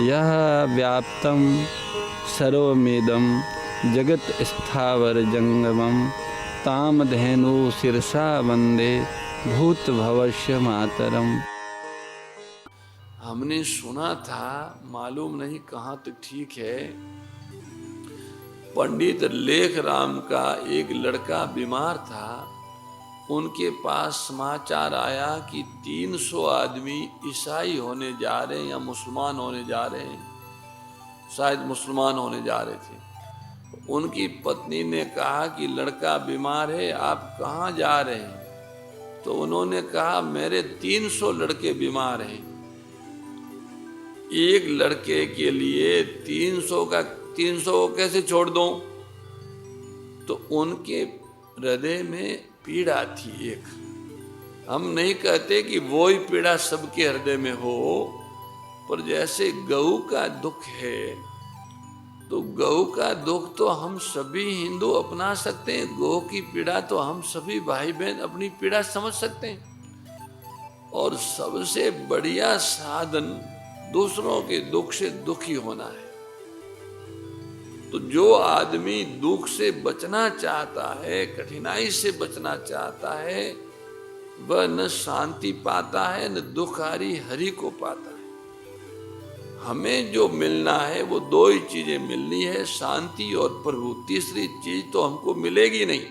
यह व्याप्तं सर्वमिदं जगत् स्थावर जंगमं तामधेनु शिरसा वंदे भूत भवस्य मातरम। हमने सुना था, मालूम नहीं कहाँ तक ठीक है, पंडित लेखराम का एक लड़का बीमार था। उनके पास समाचार आया कि 300 आदमी ईसाई होने जा रहे हैं या मुसलमान होने जा रहे हैं, शायद मुसलमान होने जा रहे थे। उनकी पत्नी ने कहा कि लड़का बीमार है, आप कहाँ जा रहे हैं? तो उन्होंने कहा मेरे 300 लड़के बीमार हैं, एक लड़के के लिए 300 को कैसे छोड़ दूं? तो उनके हृदय में पीड़ा थी एक। हम नहीं कहते कि वो ही पीड़ा सबके हृदय में हो, पर जैसे गऊ का दुख है तो गऊ का दुख तो हम सभी हिंदू अपना सकते हैं, गौ की पीड़ा तो हम सभी भाई बहन अपनी पीड़ा समझ सकते हैं। और सबसे बढ़िया साधन दूसरों के दुख से दुखी होना है। तो जो आदमी दुख से बचना चाहता है, कठिनाई से बचना चाहता है, वह न शांति पाता है न दुखारी हरि को पाता है। हमें जो मिलना है वो दो ही चीजें मिलनी है, शांति और प्रभु। तीसरी चीज तो हमको मिलेगी नहीं।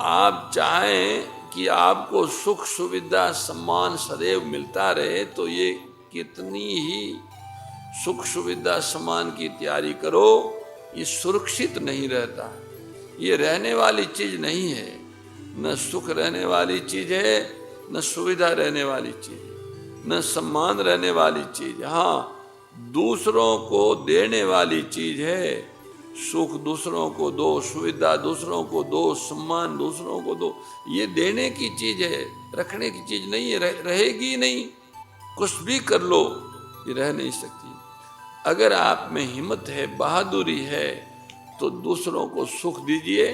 आप चाहें कि आपको सुख सुविधा सम्मान सदैव मिलता रहे तो ये कितनी ही सुख सुविधा सम्मान की तैयारी करो, ये सुरक्षित नहीं रहता। ये रहने वाली चीज नहीं है, न सुख रहने वाली चीज है, न सुविधा रहने वाली चीज है, न सम्मान रहने वाली चीज। हाँ, दूसरों को देने वाली चीज है। सुख दूसरों को दो, सुविधा दूसरों को दो, सम्मान दूसरों को दो। ये देने की चीज है, रखने की चीज नहीं है। रहेगी नहीं, कुछ भी कर लो, ये रह नहीं सकती। अगर आप में हिम्मत है, बहादुरी है, तो दूसरों को सुख दीजिए,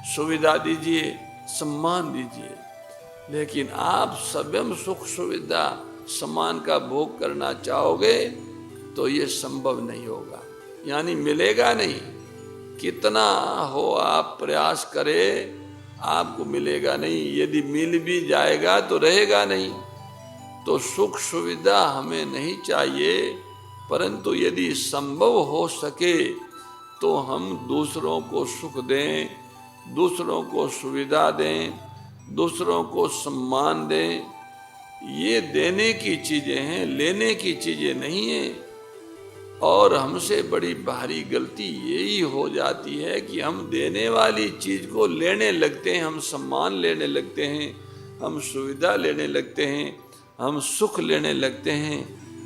सुविधा दीजिए, सम्मान दीजिए। लेकिन आप स्वयं सुख सुविधा सम्मान का भोग करना चाहोगे तो ये संभव नहीं होगा, यानी मिलेगा नहीं। कितना हो आप प्रयास करें, आपको मिलेगा नहीं। यदि मिल भी जाएगा तो रहेगा नहीं। तो सुख सुविधा हमें नहीं चाहिए, परंतु यदि संभव हो सके तो हम दूसरों को सुख दें, दूसरों को सुविधा दें, दूसरों को सम्मान दें। ये देने की चीजें हैं, लेने की चीजें नहीं हैं। और हमसे बड़ी भारी गलती यही हो जाती है कि हम देने वाली चीज को लेने लगते हैं, हम सम्मान लेने लगते हैं, हम सुविधा लेने लगते हैं, हम सुख लेने लगते हैं।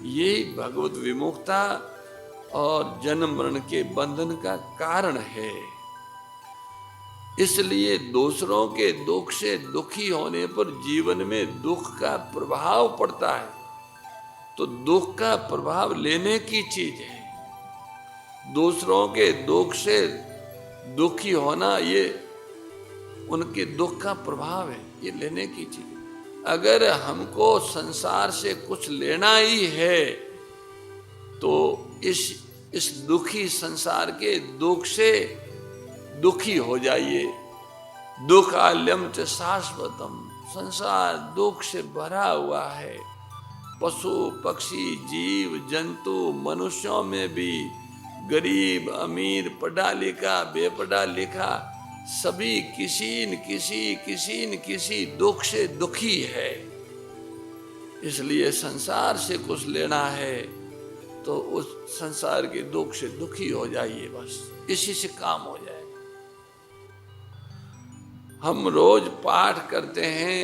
यही भगवत विमुखता और जन्म मरण के बंधन का कारण है। इसलिए दूसरों के दुख से दुखी होने पर जीवन में दुख का प्रभाव पड़ता है। तो दुख का प्रभाव लेने की चीज है। दूसरों के दुख से दुखी होना ये उनके दुख का प्रभाव है, ये लेने की चीज है। अगर हमको संसार से कुछ लेना ही है तो इस दुखी संसार के दुख से दुखी हो जाइए। दुख आल्यम च शाश्वतम, संसार दुख से भरा हुआ है। पशु पक्षी जीव जंतु मनुष्यों में भी गरीब अमीर पढ़ा लिखा बेपढ़ा लिखा सभी किसी न किसी दुख से दुखी है। इसलिए संसार से कुछ लेना है तो उस संसार के दुख से दुखी हो जाइए, बस इसी से काम हो जाए। हम रोज पाठ करते हैं,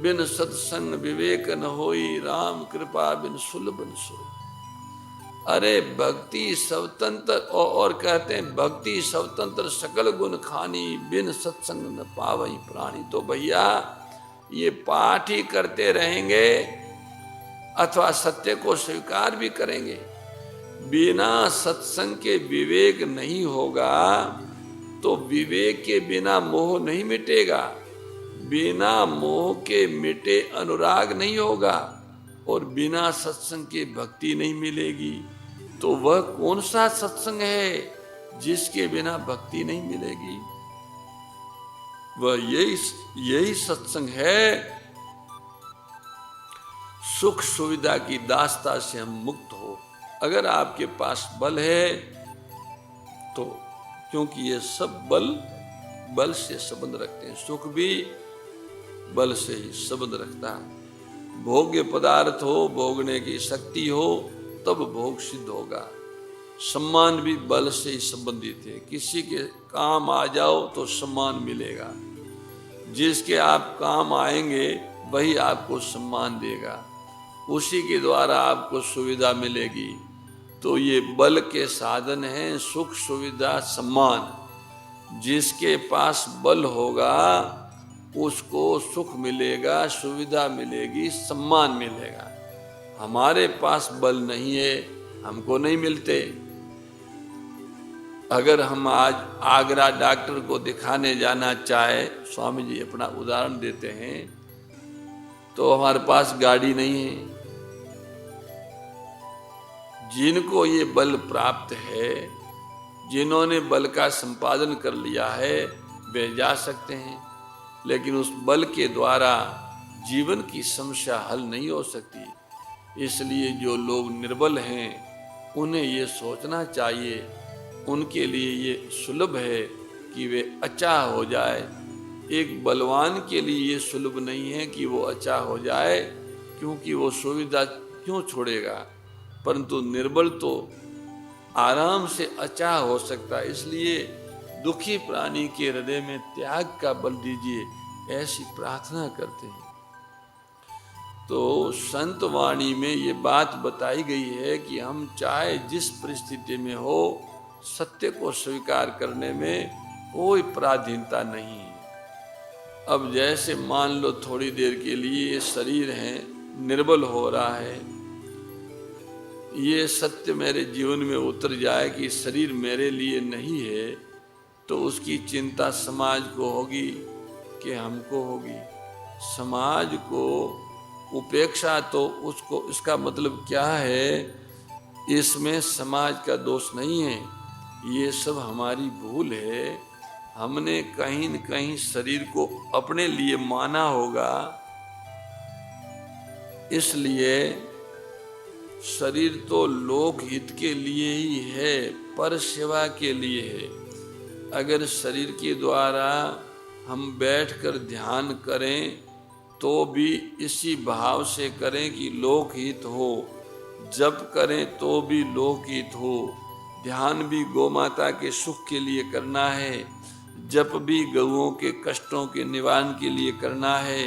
बिन सत्संग विवेक न होई, राम कृपा बिन सुलभ न सोई। अरे भक्ति स्वतंत्र, और कहते हैं भक्ति स्वतंत्र सकल गुण खानी, बिन सत्संग न पावई प्राणी। तो भैया ये पाठ ही करते रहेंगे अथवा सत्य को स्वीकार भी करेंगे। बिना सत्संग के विवेक नहीं होगा, तो विवेक के बिना मोह नहीं मिटेगा, बिना मोह के मिटे अनुराग नहीं होगा, और बिना सत्संग के भक्ति नहीं मिलेगी, तो वह कौन सा सत्संग है जिसके बिना भक्ति नहीं मिलेगी? वह यही सत्संग है, सुख सुविधा की दास्ता से हम मुक्त हो। अगर आपके पास बल है तो, क्योंकि ये सब बल से संबंध रखते हैं, सुख भी बल से ही संबंध रखता है। भोग्य पदार्थ हो, भोगने की शक्ति हो, तब भोग सिद्ध होगा। सम्मान भी बल से ही संबंधित है। किसी के काम आ जाओ तो सम्मान मिलेगा, जिसके आप काम आएंगे वही आपको सम्मान देगा, उसी के द्वारा आपको सुविधा मिलेगी। तो ये बल के साधन हैं, सुख सुविधा सम्मान। जिसके पास बल होगा उसको सुख मिलेगा, सुविधा मिलेगी, सम्मान मिलेगा। हमारे पास बल नहीं है, हमको नहीं मिलते। अगर हम आज आगरा डॉक्टर को दिखाने जाना चाहे, स्वामी जी अपना उदाहरण देते हैं, तो हमारे पास गाड़ी नहीं है। जिनको ये बल प्राप्त है, जिन्होंने बल का संपादन कर लिया है, वे जा सकते हैं, लेकिन उस बल के द्वारा जीवन की समस्या हल नहीं हो सकती। इसलिए जो लोग निर्बल हैं उन्हें ये सोचना चाहिए, उनके लिए ये सुलभ है कि वे अचाह हो जाए। एक बलवान के लिए ये सुलभ नहीं है कि वो अचाह हो जाए, क्योंकि वो सुविधा क्यों छोड़ेगा, परंतु निर्बल तो आराम से अचाह हो सकता है। इसलिए दुखी प्राणी के हृदय में त्याग का बल दीजिए, ऐसी प्रार्थना करते हैं। तो संत वाणी में ये बात बताई गई है कि हम चाहे जिस परिस्थिति में हो, सत्य को स्वीकार करने में कोई पराधीनता नहीं है। अब जैसे मान लो थोड़ी देर के लिए ये शरीर है, निर्बल हो रहा है, ये सत्य मेरे जीवन में उतर जाए कि शरीर मेरे लिए नहीं है, तो उसकी चिंता समाज को होगी कि हमको होगी। समाज को उपेक्षा तो उसको, इसका मतलब क्या है, इसमें समाज का दोष नहीं है, ये सब हमारी भूल है। हमने कहीं न कहीं शरीर को अपने लिए माना होगा, इसलिए शरीर तो लोक हित के लिए ही है, पर सेवा के लिए है। अगर शरीर के द्वारा हम बैठकर ध्यान करें तो भी इसी भाव से करें कि लोक हित हो, जप करें तो भी लोक हित हो, ध्यान भी गौ माता के सुख के लिए करना है, जप भी गौओं के कष्टों के निवारण के लिए करना है,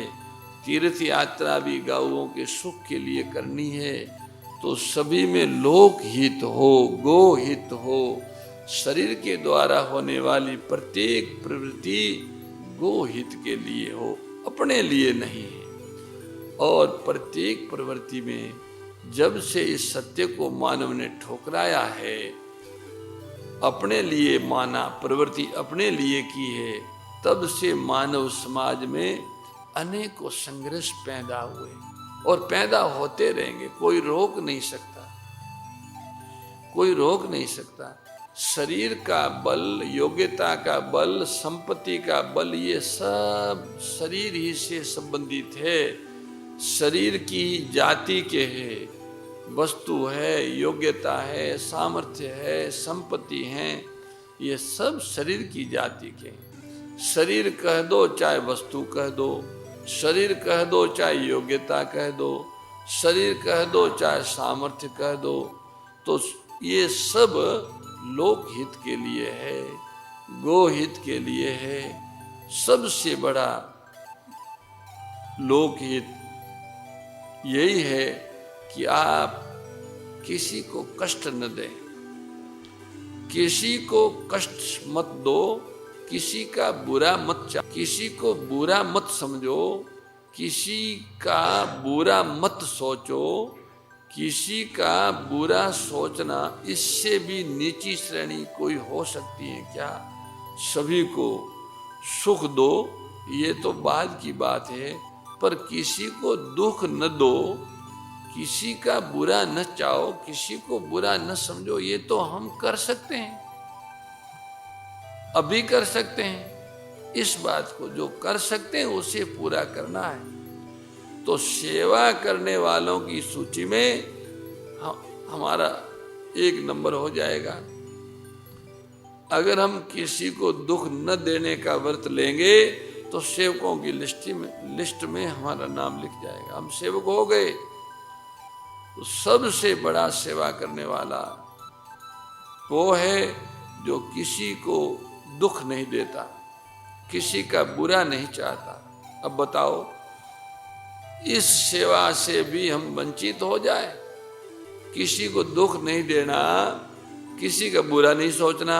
तीर्थ यात्रा भी गौओं के सुख के लिए करनी है। तो सभी में लोक हित हो, गो हित हो। शरीर के द्वारा होने वाली प्रत्येक प्रवृत्ति गो हित के लिए हो, अपने लिए नहीं है। और प्रत्येक प्रवृत्ति में जब से इस सत्य को मानव ने ठुकराया है, अपने लिए माना, प्रवृत्ति अपने लिए की है, तब से मानव समाज में अनेकों संघर्ष पैदा हुए और पैदा होते रहेंगे। कोई रोक नहीं सकता, कोई रोक नहीं सकता। शरीर का बल, योग्यता का बल, संपत्ति का बल, ये सब शरीर ही से संबंधित है, शरीर की जाति के है, वस्तु है, योग्यता है, सामर्थ्य है, संपत्ति है, ये सब शरीर की जाति के। शरीर कह दो चाहे वस्तु कह दो, शरीर कह दो चाहे योग्यता कह दो, शरीर कह दो चाहे सामर्थ्य कह दो, तो ये सब लोक हित के लिए है, गो हित के लिए है। सबसे बड़ा लोक हित यही है कि आप किसी को कष्ट न दें, किसी को कष्ट मत दो, किसी का बुरा मत चाहो, किसी को बुरा मत समझो, किसी का बुरा मत सोचो। किसी का बुरा सोचना, इससे भी नीची श्रेणी कोई हो सकती है क्या? सभी को सुख दो, ये तो बाद की बात है, पर किसी को दुख न दो, किसी का बुरा न चाहो, किसी को बुरा न समझो, ये तो हम कर सकते हैं, अभी कर सकते हैं। इस बात को जो कर सकते हैं उसे पूरा करना है। तो सेवा करने वालों की सूची में हमारा 1 नंबर हो जाएगा। अगर हम किसी को दुख न देने का व्रत लेंगे तो सेवकों की लिस्ट में हमारा नाम लिख जाएगा। हम सेवक हो गए। तो सबसे बड़ा सेवा करने वाला वो है जो किसी को दुख नहीं देता, किसी का बुरा नहीं चाहता। अब बताओ, इस सेवा से भी हम वंचित हो जाए? किसी को दुख नहीं देना, किसी का बुरा नहीं सोचना,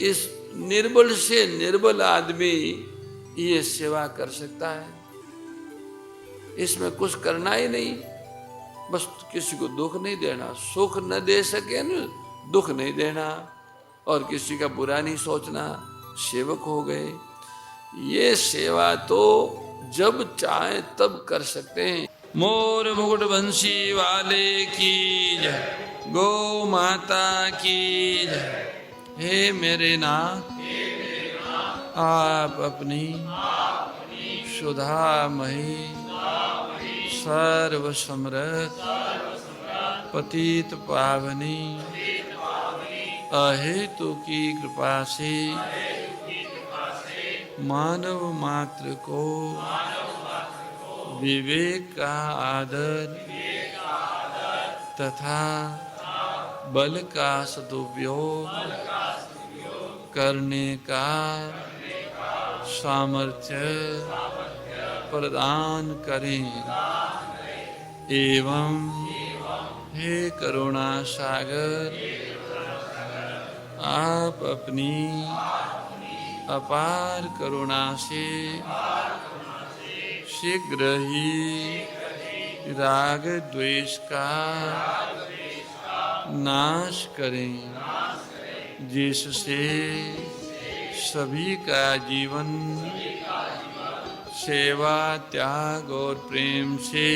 इस निर्बल से निर्बल आदमी ये सेवा कर सकता है। इसमें कुछ करना ही नहीं, बस किसी को दुख नहीं देना, सुख न दे सके न दुख नहीं देना, और किसी का बुरा नहीं सोचना, सेवक हो गए। ये सेवा तो जब चाहे तब कर सकते हैं। मोर मुकुट बंसी वाले की जय, गौ माता की जय। हे मेरे नाथ, आप अपनी सुधामयी सर्व समृद्ध पतित पावनी अहेतु की कृपा से मानव मात्र को विवेक का आदर तथा बल का सदुपयोग करने का सामर्थ्य प्रदान करें। एवं हे करुणा सागर, आप अपनी अपार करुणा से शीघ्र ही राग द्वेष का नाश करें, जिससे सभी का जीवन सेवा, त्याग और प्रेम से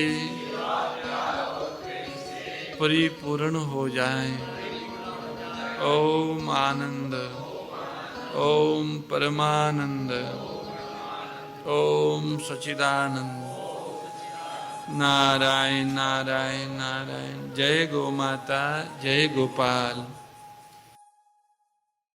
परिपूर्ण हो जाए। ओम आनंद, ओम परमानंद, ओम सच्चिदानंद। नारायण नारायण नारायण। जय गौ माता, जय गोपाल।